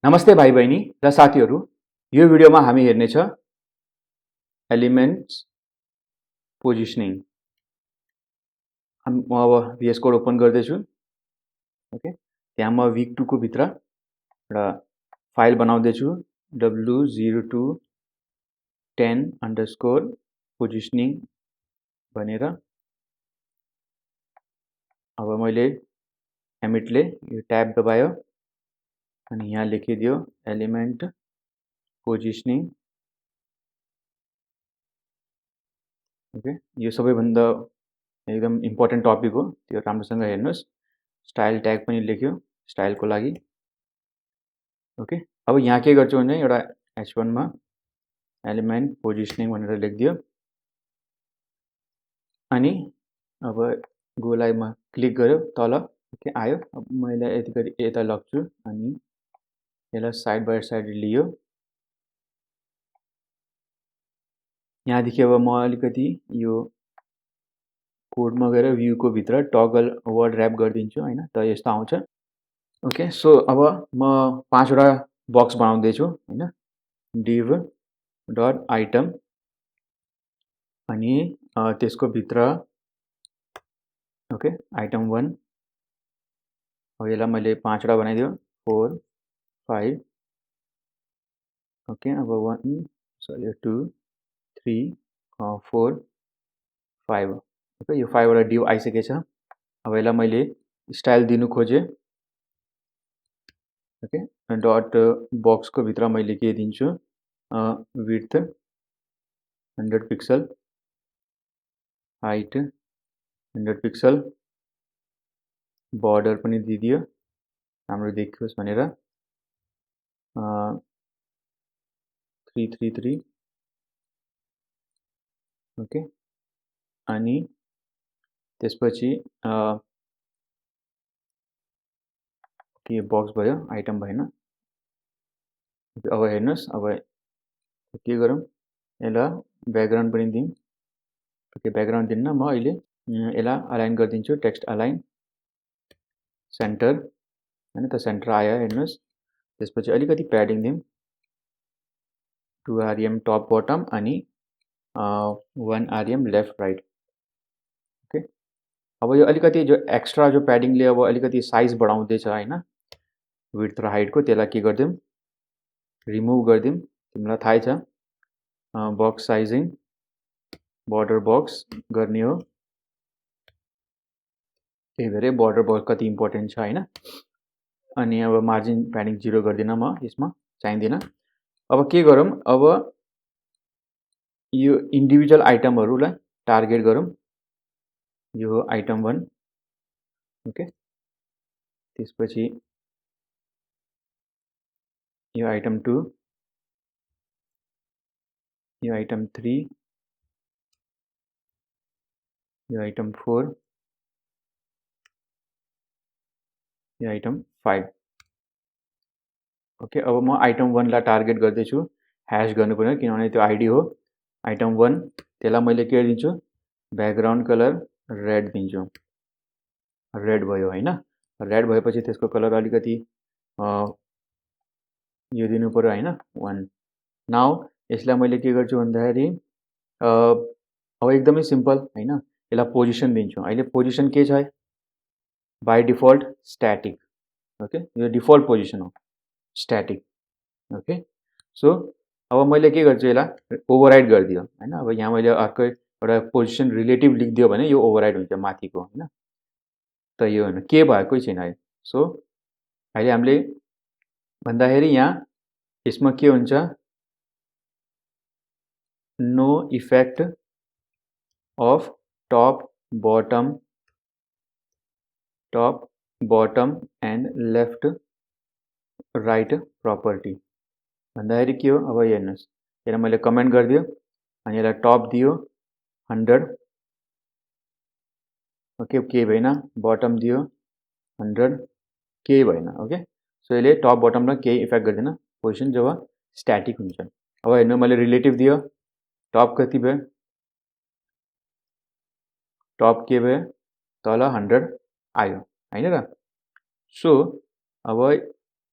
नमस्ते भाइ बहिनी र साथीहरू। यो भिडियोमा हामी हेर्नेछ एलिमेन्ट्स पोजिसनिङ। म अब VS कोड ओपन गर्दैछु। ओके, त्यहाँ म विक 2 को भित्र एउटा फाइल बनाउँदैछु w0210_positioning भनेर। अब मैले एमिटले यो ट्याब दबायो अनि यहाँ लेखिदियो एलिमेन्ट पोजिसनिङ। ओके, यो सबैभन्दा एकदम इम्पोर्टेन्ट टपिक हो, त्यो राम्रोसँग हेर्नुहोस्। स्टाइल ट्याग पनि लेख्यो स्टाइलको लागि। ओके, अब यहाँ के गर्छु भने एउटा H1 मा एलिमेन्ट पोजिसनिङ भनेर लेखिदियो अनि अब गोलाइमा क्लिक गर्यो तल। ओके, आयो। अब मैले यति गरी यता लग्छु अनि यसलाई साइड बाई साइड लियो। यहाँदेखि अब म अलिकति यो कोडमा गएर भ्यूको भित्र टगल वर्ड ऱ्याप गरिदिन्छु हैन त यस्तो आउँछ। ओके, सो अब म 5 वटा बक्स बनाउँदैछु हैन। div डट आइटम अनि त्यसको भित्र ओके आइटम 1। अब यसलाई मैले 5 वटा बनाइदियो 4 5। ओके, अब 1 2 3 4 5। ओके, यो 5 वटा डिभ आइसकेछ। अब यसलाई मैले स्टाइल दिनु खोजेँ। ओके, डट बक्सको भित्र मैले के दिन्छु width 100 pixel, height 100 pixel, border पनि दिदियो राम्रो देखियोस् भनेर 333। ओके, अनि त्यसपछि के बक्स भयो आइटम भएन। अब हेर्नुहोस्, अब के गरौँ यसलाई ब्याकग्राउन्ड पनि दिउँ। ओके, ब्याकग्राउन्ड दिन्न म अहिले यसलाई अलाइन गरिदिन्छु टेक्स्ट अलाइन सेन्टर हैन त सेन्टर आयो हेर्नुहोस्। त्यसपछि अलिकति प्याडिङ दिउँ 2 rem टप बटम अनि 1 rem लेफ्ट राइट। ओके, अब यो अलिकति जो एक्स्ट्रा जो प्याडिङले अब अलिकति साइज बढाउँदैछ हैन विड्थ र हाइटको, त्यसलाई के गरिदिउँ रिमुभ गरिदिउँ। तिमीलाई थाहै छ बक्स साइजिङ बर्डर बक्स गर्ने हो। त्यही भएर बर्डर बक्स कति इम्पोर्टेन्ट छ हैन। अनि अब मार्जिन प्याडिङ 0 गर्दिनँ म, यसमा चाहिँदैन। अब के गरौँ, अब यो इन्डिभिजुअल आइटमहरूलाई टार्गेट गरौँ। यो आइटम 1। ओके, त्यसपछि यो आइटम 2, यो आइटम 3, यो आइटम 4, यो आइटम 5। ओके, अब म आइटम 1 लाई टार्गेट गर्दैछु। ह्यास गर्नु पर्यो किनभने त्यो आइडी हो आइटम 1। त्यसलाई मैले के दिन्छु ब्याकग्राउन्ड कलर रेड दिन्छु। रेड भयो हैन। रेड भएपछि त्यसको कलर अलिकति यो दिनु पर्यो हैन 1। नाउ यसलाई मैले के गर्छु भन्दाखेरि अब एकदमै सिम्पल हैन, यसलाई पोजिसन दिन्छु। अहिले पोजिसन के छ बाइ डिफल्ट स्ट्याटिक। ओके, यो डिफल्ट पोजिसन हो स्ट्याटिक। ओके, सो अब मैले के गर्छु यसलाई ओभरराइड गरिदियो हैन। अब यहाँ मैले अर्कै एउटा पोजिसन रिलेटिभ लेखिदियो भने यो ओभरराइड हुन्छ माथिको हैन। त यो हैन के भएकै छैन है। सो अहिले हामीले भन्दाखेरि यहाँ यसमा के हुन्छ no effect of top bottom and left right property भन्दाखेरि के हो। अब हेर्नुहोस् यसलाई मैले कमेन्ट गरिदियो अनि यसलाई टप दियो 100। ओके, केही भएन। बटम दियो 100, केही भएन। ओके, सो यसले टप बटमलाई केही इफेक्ट गर्दैन पोजिसन जब स्ट्याटिक हुन्छ। अब हेर्नु मैले रिलेटिभ दियो टप कति भयो, टप के भयो तल 100 आयो हैन र। सो अब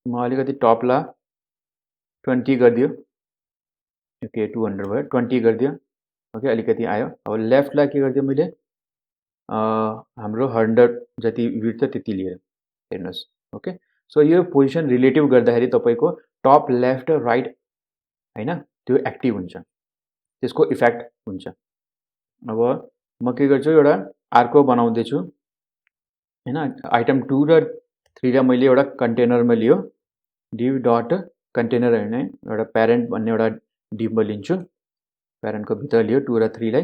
म अलिकति टपलाई 20 गरिदियो, ओके 200 भयो, 20 गरिदियो, ओके अलिकति आयो। अब लेफ्टलाई के गरिदियो मैले हाम्रो 100 जति विड्थ छ त्यति लिएर हेर्नुहोस्, ओके। सो यो पोजिसन रिलेटिभ गर्दाखेरि तपाईँको टप लेफ्ट राइट होइन त्यो एक्टिभ हुन्छ, त्यसको इफेक्ट हुन्छ। अब म के गर्छु एउटा अर्को बनाउँदैछु होइन, आइटम 2 र 3 लाई मैले एउटा कन्टेनरमा लियो, div डट कन्टेनर होइन एउटा प्यारेन्ट भन्ने एउटा डिभमा लिन्छु, प्यारेन्टको भित्र लियो 2 र 3 लाई,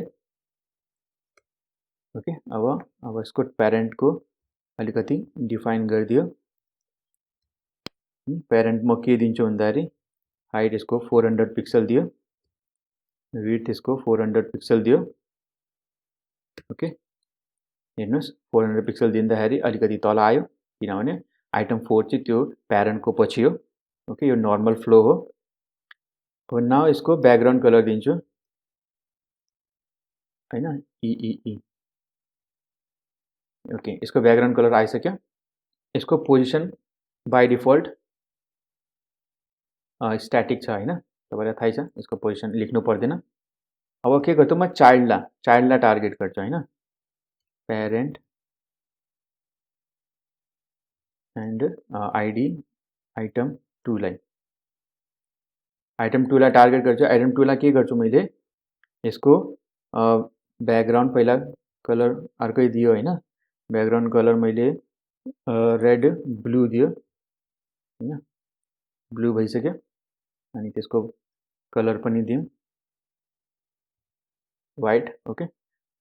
ओके। अब यसको प्यारेन्टको अलिकति डिफाइन गरिदियो। प्यारेन्ट म के दिन्छु भन्दाखेरि हाइट यसको 400 पिक्सल दियो, विड्थ यसको 400 पिक्सल दियो, ओके। हेर्नुहोस् 400 पिक्सल दिँदाखेरि अलिकति तल आयो, किनभने आइटम 4 चाहिँ त्यो प्यारेन्टको पछि हो, ओके। यो नर्मल फ्लो हो। अब नाउ यसको ब्याकग्राउन्ड कलर दिन्छु होइन, ई, ओके। यसको ब्याकग्राउन्ड कलर आइसक्यो। यसको पोजिसन बाई डिफल्ट स्ट्याटिक छ होइन, तपाईँलाई थाहै छ, यसको पोजिसन लेख्नु पर्दैन। अब के गर्छु म चाइल्डलाई टार्गेट गर्छु होइन, प्यारेन्ट एन्ड आइडी आइटम 2 लाई, आइटम 2 लाई टार्गेट गर्छु। आइटम 2 लाई के गर्छु मैले यसको ब्याकग्राउन्ड पहिला कलर अर्कै दियो होइन, ब्याकग्राउन्ड कलर मैले रेड ब्लू दियो होइन, ब्लू भइसक्यो। अनि त्यसको कलर पनि दिउँ व्हाइट, ओके।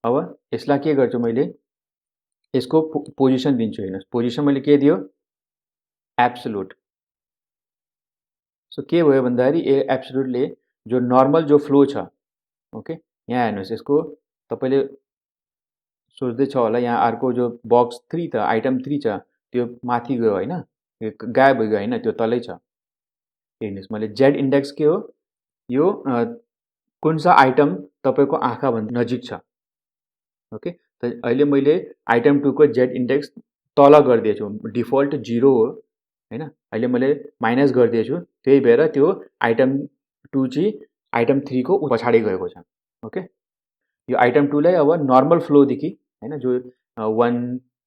अब यसलाई के गर्छु मैले यसको पोजिसन दिन्छु, हेर्नुहोस् पोजिसन मैले के दियो एब्सोल्युट। सो के भयो भन्दाखेरि एब्सोल्युटले जो नर्मल जो फ्लो छ, ओके। यहाँ हेर्नुहोस् यसको तपाईँले सोच्दैछ होला यहाँ अर्को जो बक्स 3 त आइटम 3 छ त्यो माथि गयो होइन, गायब भइगयो होइन, त्यो तलै छ। हेर्नुहोस् मैले जेड इन्डेक्स के हो, यो कुन सा आइटम तपाईँको आँखाभन्दा नजिक छ, ओके। त अहिले मैले आइटम 2 को जेड इन्डेक्स तल गरिदिएछु, डिफल्ट 0 हो होइन, अहिले मैले माइनस गरिदिएछु, त्यही भएर त्यो आइटम 2 चाहिँ आइटम 3 को पछाडि गएको छ, ओके। यो आइटम 2 लाई अब नर्मल फ्लोदेखि होइन, जो 1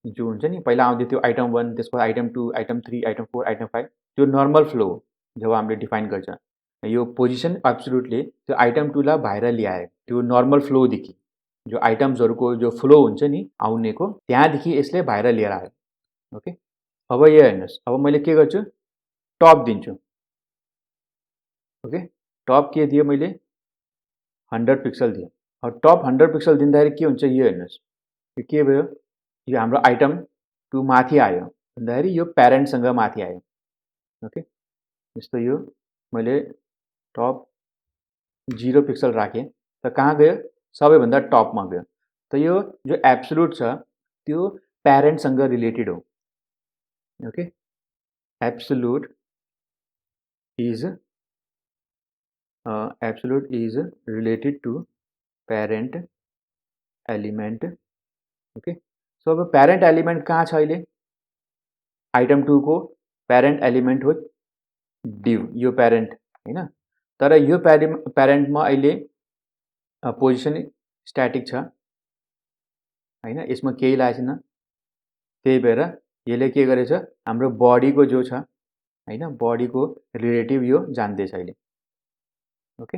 जो हुन्छ नि पहिला आउँदै थियो आइटम 1, त्यसपछि आइटम 2, आइटम 3, आइटम 4, आइटम 5, त्यो नर्मल फ्लो हो जब हामीले डिफाइन गर्छ। यो पोजिसन एब्सोल्युटले त्यो आइटम 2 लाई बाहिर ल्यायो, त्यो नर्मल फ्लोदेखि जो आइटम्सहरूको जो फ्लो हुन्छ नि आउनेको त्यहाँदेखि यसले बाहिर लिएर आयो, ओके। अब यो हेर्नुहोस् अब मैले के गर्छु टप दिन्छु, ओके। टप के दियो मैले 100 पिक्सल दियो। अब टप 100 पिक्सल दिँदाखेरि के हुन्छ यो हेर्नुहोस्, यो के भयो, यो हाम्रो आइटम 2 माथि आयो भन्दाखेरि यो प्यारेन्टसँग माथि आयो, ओके। जस्तो यो मैले टप 0 पिक्सल राखेँ त कहाँ गयो सबैभन्दा टपमा गयो। त यो जो एब्सोल्युट छ त्यो प्यारेन्टसँग रिलेटेड हो, okay. Absolute is related to parent element, okay. So अब प्यारेन्ट एलिमेन्ट कहाँ छ अहिले आइटम 2 को प्यारेन्ट एलिमेन्ट हो डिभ, यो प्यारेन्ट होइन, तर यो प्यारेन्टमा अहिले पोजिसन स्ट्याटिक छ होइन, यसमा केही लागेको छैन, त्यही भएर यसले के गरेछ हाम्रो बडीको जो छ होइन, बडीको रिलेटिभ यो जान्दैछ अहिले, ओके।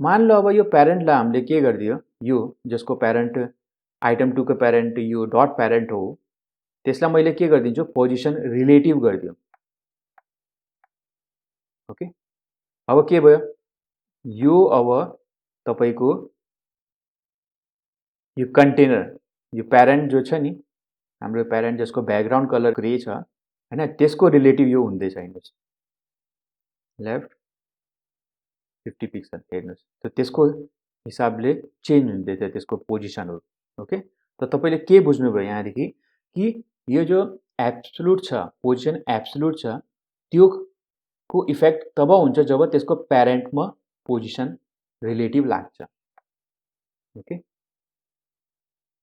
मान लो अब यो प्यारेन्टलाई हामीले के गरिदियो, यो जसको प्यारेन्ट आइटम 2 को प्यारेन्ट यो डट प्यारेन्ट हो त्यसलाई मैले के गरिदिन्छु पोजिसन रिलेटिभ गरिदियो, ओके। अब के भयो यो अब तपाईको यो कन्टेनर यो प्यारेन्ट जो छ नि हाम्रो प्यारेन्ट जसको ब्याकग्राउन्ड कलर ग्रे छ होइन, त्यसको रिलेटिभ यो हुँदैछ, हेर्नुहोस् लेफ्ट 50 पिक्सल हेर्नुहोस्, त त्यसको हिसाबले चेन्ज हुँदैछ त्यसको पोजिसनहरू, ओके। त तपाईँले के बुझ्नुभयो यहाँदेखि कि यो जो एब्सोल्युट छ पोजिसन एब्सोल्युट छ त्यो को इफेक्ट तब हुन्छ जब त्यसको प्यारेन्टमा पोजिसन रिलेटिभ लाग्छ, okay.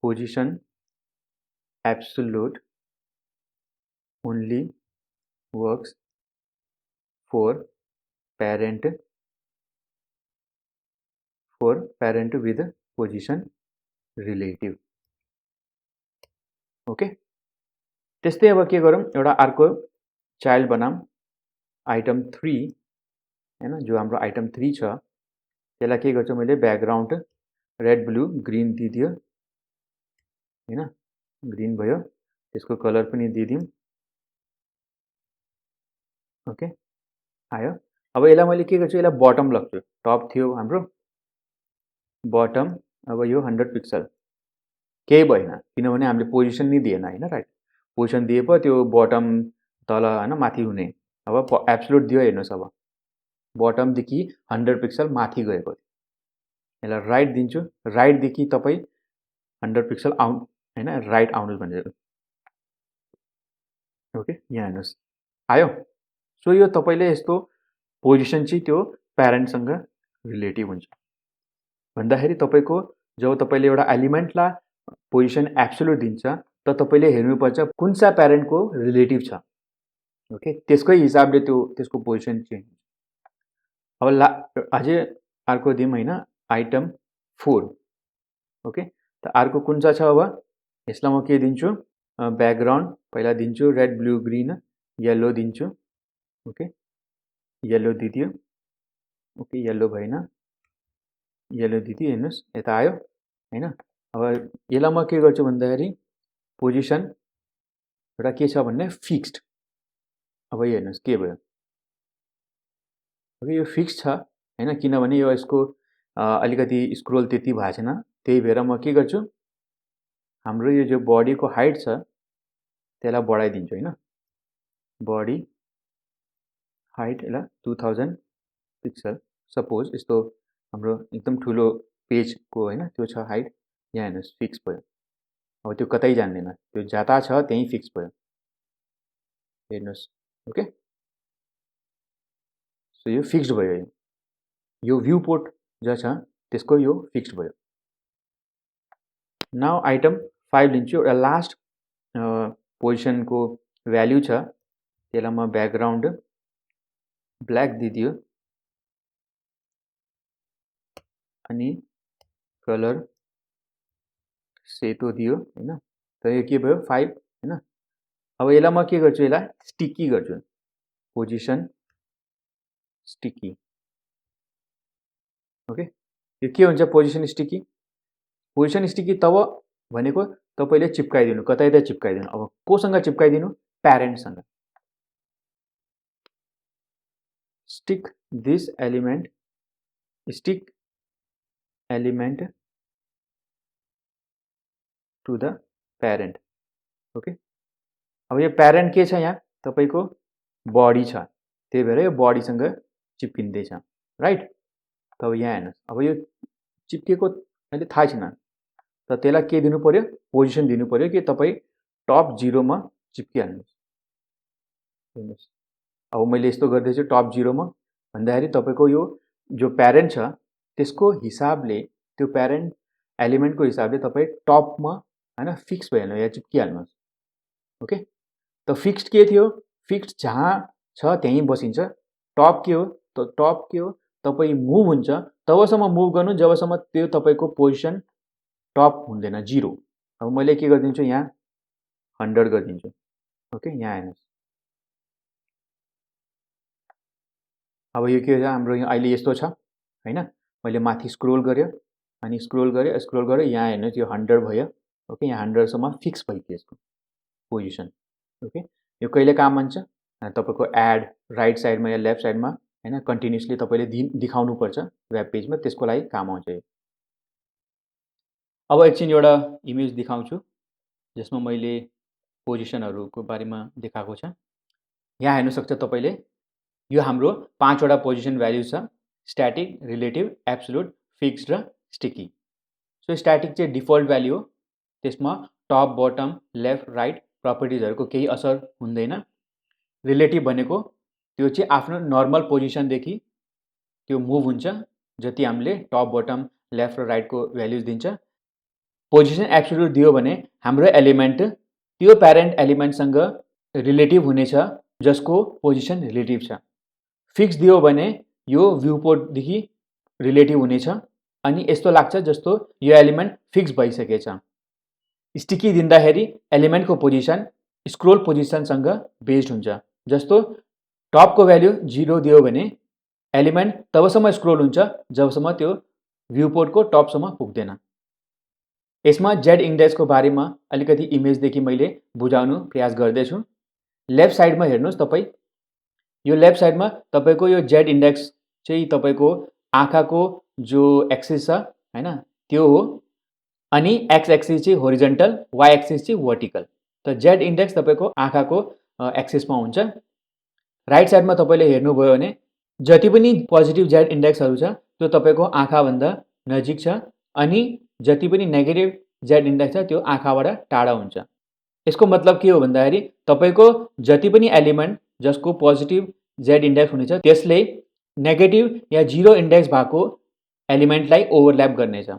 Position absolute only works for parent for parent with position relative. Okay, त्यस्तै अब के गरौँ, एउटा अर्को चाइल्ड बनाऊँ आइटम 3 हैन, जो हाम्रो आइटम 3 छ त्यसलाई के गर्छु मैले ब्याकग्राउन्ड रेड ब्लू ग्रीन दिदियो हैन, ग्रीन भयो, त्यसको कलर पनि दिदियौँ। ओके, आयो। अब यसलाई मैले के गर्छु, यसलाई बटम लग्छु, टप थियो हाम्रो बटम, अब यो 100 पिक्सल केही भएन किनभने हामीले पोजिसन नि दिएन हैन, राइट। पोजिसन दिए पो त्यो बटम तल हैन माथि हुने। अब एब्सोल्युट दियो, हेर्नुहोस् अब बटमदेखि 100 पिक्सल माथि गएको, यसलाई राइट दिन्छु, राइटदेखि तपाईँ 100 पिक्सल आउनु हैन, राइट आउनुहोस् भनेर। ओके, यहाँ हेर्नुहोस् आयो। सो यो तपाईँले यस्तो पोजिसन चाहिँ त्यो प्यारेन्टसँग रिलेटिभ हुन्छ भन्दाखेरि तपाईँको जब तपाईँले एउटा एलिमेन्टलाई पोजिसन एब्सोल्युट दिन्छ त तपाईँले हेर्नुपर्छ कुन सा प्यारेन्टको रिलेटिभ छ। ओके, त्यसकै हिसाबले त्यो त्यसको पोजिसन चेन्ज हुन्छ। अब अझै अर्को दिउँ हैन, आइटम 4। ओके, त अर्को कुन सा छ, अब यसलाई म के दिन्छु, ब्याकग्राउन्ड पहिला दिन्छु रेड ब्लू ग्रीन येल्लो दिन्छु। ओके, येल्लो दिदियो। ओके, येल्लो भएन, येल्लो दिदियो, हेर्नुहोस् यता आयो हैन। अब यसलाई म के गर्छु भन्दाखेरि पोजिसन एउटा के छ भन्ने फिक्स्ड। अब यो हेर्नुहोस् के भयो, अब यो फिक्स छ हैन, किनभने यो यसको अलिकति स्क्रोल त्यति भएको छैन, त्यही भएर म के गर्छु, हाम्रो यो जो बडीको हाइट छ त्यसलाई बढाइदिन्छु हैन, बडी हाइट यसलाई 2000 पिक्सल सपोज, यस्तो हाम्रो एकदम ठुलो पेजको हैन त्यो छ हाइट, यहाँ हेर्नुहोस् फिक्स भयो। अब त्यो कतै जान्दैन, त्यो जता छ त्यही फिक्स भयो, हेर्नुहोस्। ओके, सो यो फिक्स्ड भयो, यो भ्यू पोर्ट जो छ त्यसको यो फिक्स्ड भयो। नाउ आइटम 5 लिन्छु, एउटा लास्ट पोजिसनको भ्याल्यु छ, त्यसलाई म ब्याकग्राउन्ड ब्ल्याक दिदियो अनि कलर सेतो दियो हैन। त यो के भयो 5 हैन। अब यसलाई म के गर्छु, यसलाई स्टिकी गर्छु, पोजिसन स्टिकी। ओके, यो के हुन्छ पोजिसन स्टिकी, पोजिसन स्टिकी तब भनेको तपाईले चिप्काइदिनु, कतै त चिप्काइदिनु। अब कोसँग चिप्काइदिनु, प्यारेन्टसँग। Stick this element, stick element to the parent. Okay, अब यो प्यारेन्ट के छ, यहाँ तपाईको बडी छ, त्यही भएर यो बडीसँग चिप्किँदैछ, राइट। तब यहाँ हेर्नुहोस्, अब यो चिप्केको अहिले थाहा छैन, त त्यसलाई के दिनु पर्यो, पोजिसन दिनु पर्यो कि तपाईँ टप 0 मा चिप्किहाल्नुहोस्। हेर्नुहोस्, अब मैले यस्तो गर्दैछु टप 0 मा भन्दाखेरि तपाईँको यो जो प्यारेन्ट छ त्यसको हिसाबले, त्यो प्यारेन्ट एलिमेन्टको हिसाबले तपाईँ टपमा हैन फिक्स भइहाल्नु या चिप्किहाल्नुहोस्। ओके, त फिक्स्ड के थियो, फिक्स्ड जहाँ छ त्यहीँ बसिन्छ। टप के हो, त टप के हो, तपाईँ मुभ हुन्छ तबसम्म मुभ गर्नु जबसम्म त्यो तपाईँको पोजिसन टप हुँदैन 0। अब मैले के गरिदिन्छु, यहाँ 100 गरिदिन्छु। ओके, यहाँ हेर्नुहोस्, अब यो के हो, हाम्रो यहाँ अहिले यस्तो छ हैन। मैले माथि स्क्रोल गरेँ अनि स्क्रोल गरेँ, यहाँ हेर्नुहोस् यो 100 भयो। ओके, यहाँ 100 सम्म फिक्स भइदियो यसको पोजिसन। ओके, यो कहिले काम आउँछ, तपाईको एड राइट साइडमा या लेफ्ट साइडमा हैन कन्टिन्युअसली तपाईले दिखाउनु पर्छ वेब पेजमा, त्यसको लागि काम आउँछ यो। अब एकछिन एउटा इमेज देखाउँछु जसमा मैले पोजिसनहरुको बारेमा देखाएको छ। यहाँ हेर्न सक्छ तपाईले, यो हाम्रो 5 वटा पोजिसन भ्याल्यु छ, स्ट्याटिक, रिलेटिभ, एब्सोल्युट, फिक्स्ड र स्टिकी। सो स्ट्याटिक चाहिँ डिफल्ट भ्याल्यु हो, त्यसमा टप बटम लेफ्ट राइट प्रपर्टिजहरुको केही असर हुँदैन। रिलेटिभ भनेको त्यो चाहिँ आफ्नो नर्मल पोजिसनदेखि त्यो मुभ हुन्छ जति हामीले टप बटम लेफ्ट र राइटको भ्याल्युज दिन्छ। पोजिसन एब्सोल्युट दियो भने हाम्रो एलिमेन्ट त्यो प्यारेन्ट एलिमेन्टसँग रिलेटिभ हुनेछ जसको पोजिसन रिलेटिभ छ। फिक्स दियो भने यो भ्यू पोर्टदेखि रिलेटिभ हुनेछ अनि यस्तो लाग्छ जस्तो यो एलिमेन्ट फिक्स भइसकेछ। स्टिकी दिँदाखेरि एलिमेन्टको पोजिसन स्क्रोल पोजिसनसँग बेस्ड हुन्छ। जस्तो टपको भ्याल्यु 0 दियो भने एलिमेन्ट तबसम्म स्क्रोल हुन्छ जबसम्म त्यो भ्यू पोर्टको टपसम्म पुग्दैन। यसमा जेड इन्डेक्सको बारेमा अलिकति इमेजदेखि मैले बुझाउनु प्रयास गर्दैछु। लेफ्ट साइडमा हेर्नुहोस् तपाईँ, यो लेफ्ट साइडमा तपाईँको यो जेड इन्डेक्स चाहिँ तपाईँको आँखाको जो एक्सिस छ हैन त्यो हो अनि एक्स एक्सिस चाहिँ होरिजन्टल, वाई एक्सिस चाहिँ वर्टिकल। त जेड इन्डेक्स तपाईँको आँखाको एक्सिसमा हुन्छ। राइट साइडमा तपाईँले हेर्नुभयो भने जति पनि पोजिटिभ जेड इन्डेक्सहरू छ त्यो तपाईँको आँखाभन्दा नजिक छ अनि जति पनि नेगेटिभ जेड इन्डेक्स छ त्यो आँखाबाट टाढा हुन्छ। यसको मतलब के हो भन्दाखेरि तपाईँको जति पनि एलिमेन्ट जसको पोजिटिभ जेड इन्डेक्स हुनेछ त्यसले नेगेटिभ या 0 इन्डेक्स भएको एलिमेन्टलाई ओभरल्याप गर्नेछ।